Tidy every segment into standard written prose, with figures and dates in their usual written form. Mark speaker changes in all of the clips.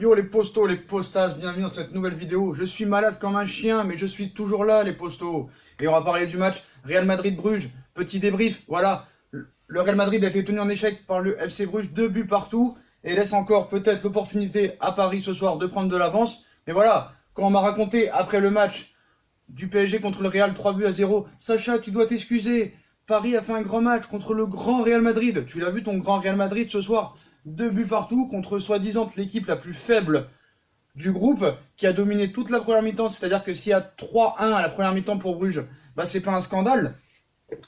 Speaker 1: Yo les postos, les postas, bienvenue dans cette nouvelle vidéo. Je suis malade comme un chien, mais je suis toujours là les postos. Et on va parler du match Real Madrid-Bruges. Petit débrief, voilà. Le Real Madrid a été tenu en échec par le FC Bruges, 2 buts partout. Et laisse encore peut-être l'opportunité à Paris ce soir de prendre de l'avance. Mais voilà, quand on m'a raconté après le match du PSG contre le Real, 3 buts à 0. Sacha, tu dois t'excuser. Paris a fait un grand match contre le grand Real Madrid. Tu l'as vu ton grand Real Madrid ce soir? 2 buts partout contre soi-disant l'équipe la plus faible du groupe qui a dominé toute la première mi-temps. C'est-à-dire que s'il y a 3-1 à la première mi-temps pour Bruges, bah c'est pas un scandale.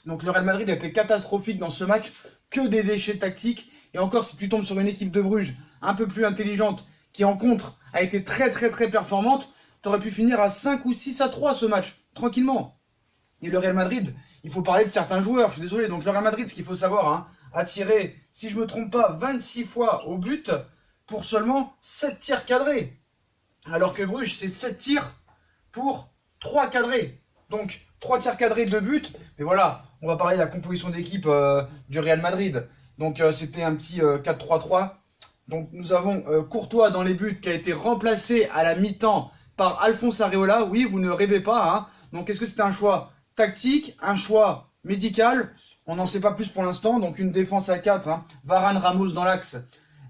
Speaker 1: Donc le Real Madrid a été catastrophique dans ce match, que des déchets tactiques. Et encore, si tu tombes sur une équipe de Bruges un peu plus intelligente, qui en contre a été très performante, t'aurais pu finir à 5 ou 6-3 ce match, tranquillement. Et le Real Madrid, il faut parler de certains joueurs, je suis désolé. Donc le Real Madrid, ce qu'il faut savoir, hein, a tiré, si je me trompe pas, 26 fois au but pour seulement 7 tirs cadrés. Alors que Bruges, c'est 7 tirs pour 3 cadrés. Donc 3 tirs cadrés, 2 buts. Mais voilà, on va parler de la composition d'équipe du Real Madrid. Donc c'était un petit 4-3-3. Donc nous avons Courtois dans les buts qui a été remplacé à la mi-temps par Alphonse Areola. Oui, vous ne rêvez pas. Hein. Donc est-ce que c'était un choix tactique, un choix médical? On n'en sait pas plus pour l'instant. Donc une défense à 4. Hein. Varane, Ramos dans l'axe.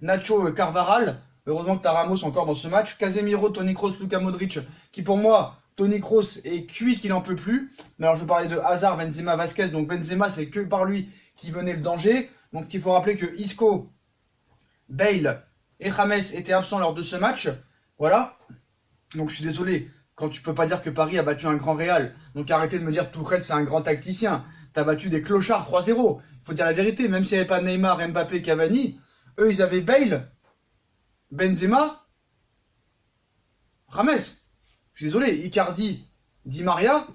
Speaker 1: Nacho, Carvajal. Heureusement que tu as Ramos encore dans ce match. Casemiro, Toni Kroos, Luka Modric. Qui pour moi, Toni Kroos est cuit qu'il n'en peut plus. Mais alors je parlais de Hazard, Benzema, Vasquez. Donc Benzema, c'est que par lui qui venait le danger. Donc il faut rappeler que Isco, Bale et James étaient absents lors de ce match. Voilà. Donc je suis désolé, quand tu peux pas dire que Paris a battu un grand Real. Donc arrêtez de me dire Tourelle c'est un grand tacticien. T'as battu des clochards 3-0. Il faut dire la vérité, même s'il n'y avait pas Neymar, Mbappé, Cavani, eux ils avaient Bale, Benzema, James. Je suis désolé, Icardi, Di Maria,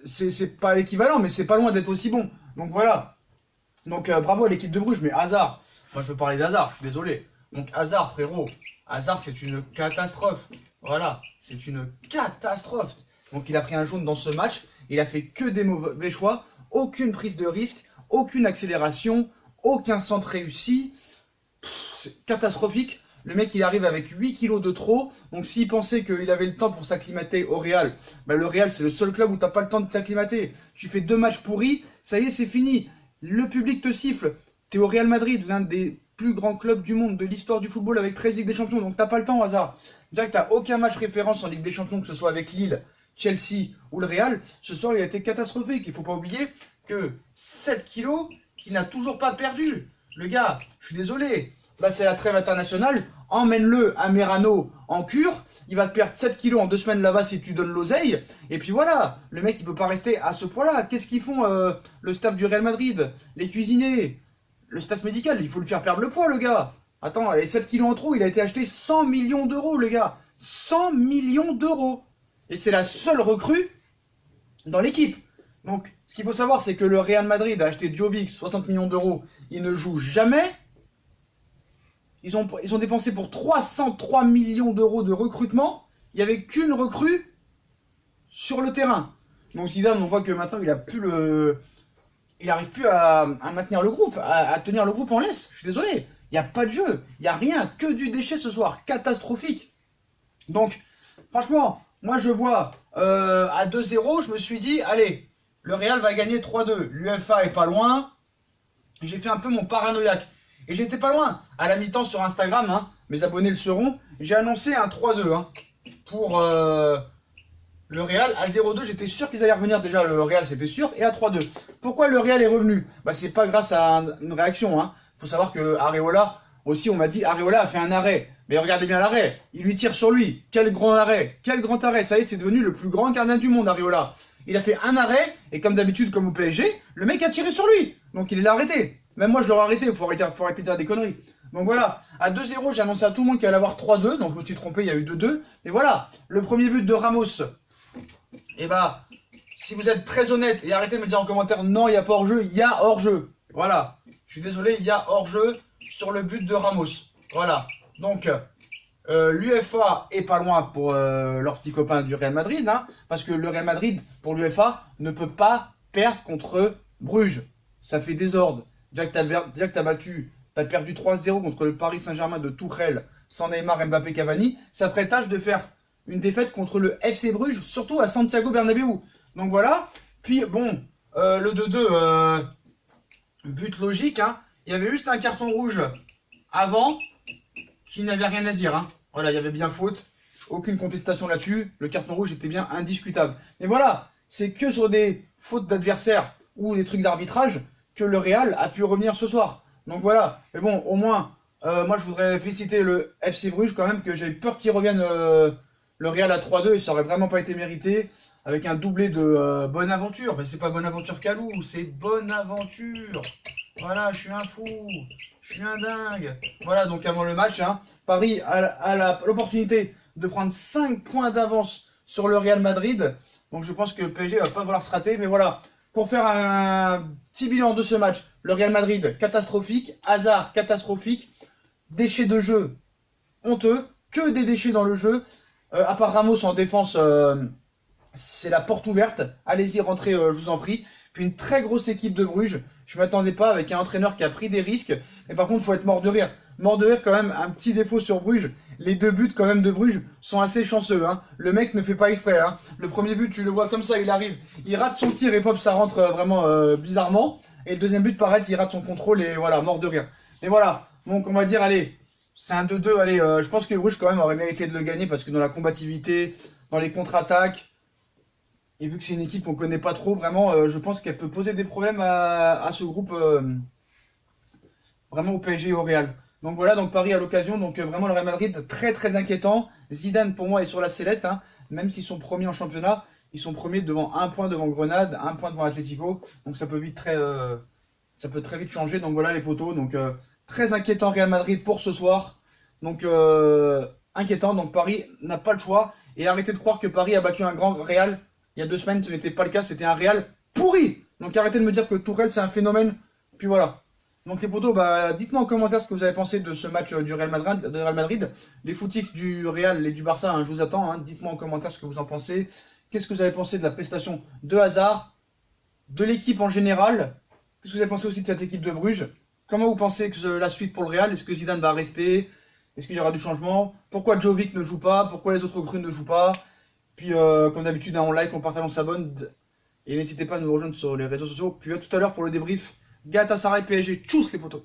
Speaker 1: c'est pas l'équivalent, mais c'est pas loin d'être aussi bon. Donc voilà. Donc bravo à l'équipe de Bruges, mais Hazard, moi je peux parler d'Hazard, je suis désolé. Donc Hazard, frérot, Hazard c'est une catastrophe. Voilà, c'est une catastrophe. Donc il a pris un jaune dans ce match, il a fait que des mauvais choix, aucune prise de risque, aucune accélération, aucun centre réussi. C'est catastrophique. Le mec il arrive avec 8 kilos de trop, donc s'il pensait qu'il avait le temps pour s'acclimater au Real, bah, le Real c'est le seul club où t'as pas le temps de t'acclimater. Tu fais 2 matchs pourris, ça y est c'est fini. Le public te siffle. T'es au Real Madrid, l'un des plus grands clubs du monde, de l'histoire du football avec 13 Ligues des Champions. Donc t'as pas le temps, Hazard. Déjà que t'as aucun match référence en Ligue des Champions, que ce soit avec Lille, Chelsea ou le Real. Ce soir, il a été catastrophique. Il faut pas oublier que 7 kilos qu'il n'a toujours pas perdu. Le gars, je suis désolé. Là, c'est la trêve internationale. Emmène-le à Merano en cure. Il va te perdre 7 kilos en 2 semaines là-bas si tu donnes l'oseille. Et puis voilà, le mec, il peut pas rester à ce point-là. Qu'est-ce qu'ils font le staff du Real Madrid, les cuisiniers, le staff médical? Il faut le faire perdre le poids, le gars. Attends, et 7 kilos en trop, il a été acheté 100 millions d'euros, les gars. 100 millions d'euros. Et c'est la seule recrue dans l'équipe. Donc, ce qu'il faut savoir, c'est que le Real Madrid a acheté Jovic, 60 millions d'euros. Il ne joue jamais. Ils ont dépensé pour 303 millions d'euros de recrutement. Il n'y avait qu'une recrue sur le terrain. Donc Zidane, on voit que maintenant, il n'arrive plus à maintenir le groupe, à tenir le groupe en laisse. Je suis désolé. Il n'y a pas de jeu. Il n'y a rien. Que du déchet ce soir. Catastrophique. Donc, franchement, moi, je vois à 2-0, je me suis dit, allez, le Real va gagner 3-2. L'UEFA est pas loin. J'ai fait un peu mon paranoïaque. Et j'étais pas loin. À la mi-temps sur Instagram, hein, mes abonnés le sauront, j'ai annoncé un 3-2 hein, pour le Real. À 0-2, j'étais sûr qu'ils allaient revenir déjà. Le Real, c'était sûr. Et à 3-2. Pourquoi le Real est revenu? Bah, c'est pas grâce à une réaction. Hein. Faut savoir que Areola, aussi, on m'a dit, Areola a fait un arrêt. Mais regardez bien l'arrêt. Il lui tire sur lui. Quel grand arrêt. Quel grand arrêt. Ça y est, c'est devenu le plus grand gardien du monde, Areola. Il a fait un arrêt. Et comme d'habitude, comme au PSG, le mec a tiré sur lui. Donc il l'a arrêté. Même moi, je l'aurais arrêté. Faut arrêter de dire des conneries. Donc voilà. À 2-0, j'ai annoncé à tout le monde qu'il allait avoir 3-2. Donc je me suis trompé. Il y a eu 2-2. Et voilà. Le premier but de Ramos. Et bah, si vous êtes très honnête et arrêtez de me dire en commentaire, non, il n'y a pas hors-jeu. Il y a hors-jeu. Voilà. Je suis désolé, il y a hors-jeu sur le but de Ramos. Voilà. Donc, l'UEFA est pas loin pour leurs petits copains du Real Madrid. Hein, parce que le Real Madrid, pour l'UEFA, ne peut pas perdre contre Bruges. Ça fait désordre. Déjà que tu as battu tu as perdu 3-0 contre le Paris Saint-Germain de Tuchel, sans Neymar, Mbappé, Cavani, ça ferait tâche de faire une défaite contre le FC Bruges, surtout à Santiago Bernabéu. Donc voilà, puis bon, le 2-2, but logique, hein. Il y avait juste un carton rouge avant qui n'avait rien à dire, hein. Voilà, il y avait bien faute, aucune contestation là-dessus, le carton rouge était bien indiscutable. Mais voilà, c'est que sur des fautes d'adversaires ou des trucs d'arbitrage que le Real a pu revenir ce soir. Donc voilà, mais bon, au moins, moi je voudrais féliciter le FC Bruges quand même, que j'ai peur qu'il revienne le Real à 3-2 et ça aurait vraiment pas été mérité, avec un doublé de Bonaventure. Mais c'est pas Bonaventure Calou, c'est Bonaventure. Voilà, je suis un fou, je suis un dingue. Voilà, donc avant le match, hein, Paris a l'opportunité de prendre 5 points d'avance sur le Real Madrid. Donc je pense que le PSG va pas vouloir se rater. Mais voilà, pour faire un petit bilan de ce match, le Real Madrid catastrophique, Hazard catastrophique, déchets de jeu honteux, que des déchets dans le jeu. À part Ramos en défense, c'est la porte ouverte. Allez-y, rentrez, je vous en prie. Puis une très grosse équipe de Bruges. Je ne m'attendais pas, avec un entraîneur qui a pris des risques. Mais par contre, il faut être mort de rire. Mort de rire quand même, un petit défaut sur Bruges. Les 2 buts quand même de Bruges sont assez chanceux, hein. Le mec ne fait pas exprès, hein. Le premier but, tu le vois comme ça, il arrive, il rate son tir et pop, ça rentre vraiment bizarrement. Et le deuxième but, pareil, il rate son contrôle et voilà, mort de rire. Mais voilà, donc on va dire, allez, c'est un 2-2, allez, je pense que Bruges quand même aurait mérité de le gagner parce que dans la combativité, dans les contre-attaques, et vu que c'est une équipe qu'on connaît pas trop, vraiment, je pense qu'elle peut poser des problèmes à ce groupe, vraiment au PSG et au Real. Donc voilà, donc Paris à l'occasion, donc vraiment le Real Madrid très très inquiétant. Zidane pour moi est sur la sellette, hein, même s'ils sont premiers en championnat, ils sont premiers devant 1 point devant Grenade, 1 point devant Atlético, donc ça peut très vite changer. Donc voilà les poteaux, donc très inquiétant Real Madrid pour ce soir. Donc inquiétant, donc Paris n'a pas le choix. Et arrêtez de croire que Paris a battu un grand Real. Il y a 2 semaines, ce n'était pas le cas, c'était un Real pourri. Donc arrêtez de me dire que Tourelle c'est un phénomène. Puis voilà. Donc les potos, bah, dites-moi en commentaire ce que vous avez pensé de ce match du Real Madrid. Les footix du Real et du Barça, hein, je vous attends. Hein. Dites-moi en commentaire ce que vous en pensez. Qu'est-ce que vous avez pensé de la prestation de Hazard, de l'équipe en général? Qu'est-ce que vous avez pensé aussi de cette équipe de Bruges? Comment vous pensez que la suite pour le Real? Est-ce que Zidane va rester? Est-ce qu'il y aura du changement? Pourquoi Jovic ne joue pas? Pourquoi les autres recrues ne jouent pas? Puis comme d'habitude, hein, on like, on partage, on s'abonne. Et n'hésitez pas à nous rejoindre sur les réseaux sociaux. Puis à tout à l'heure pour le débrief Galatasaray PSG. Tchuss les potos.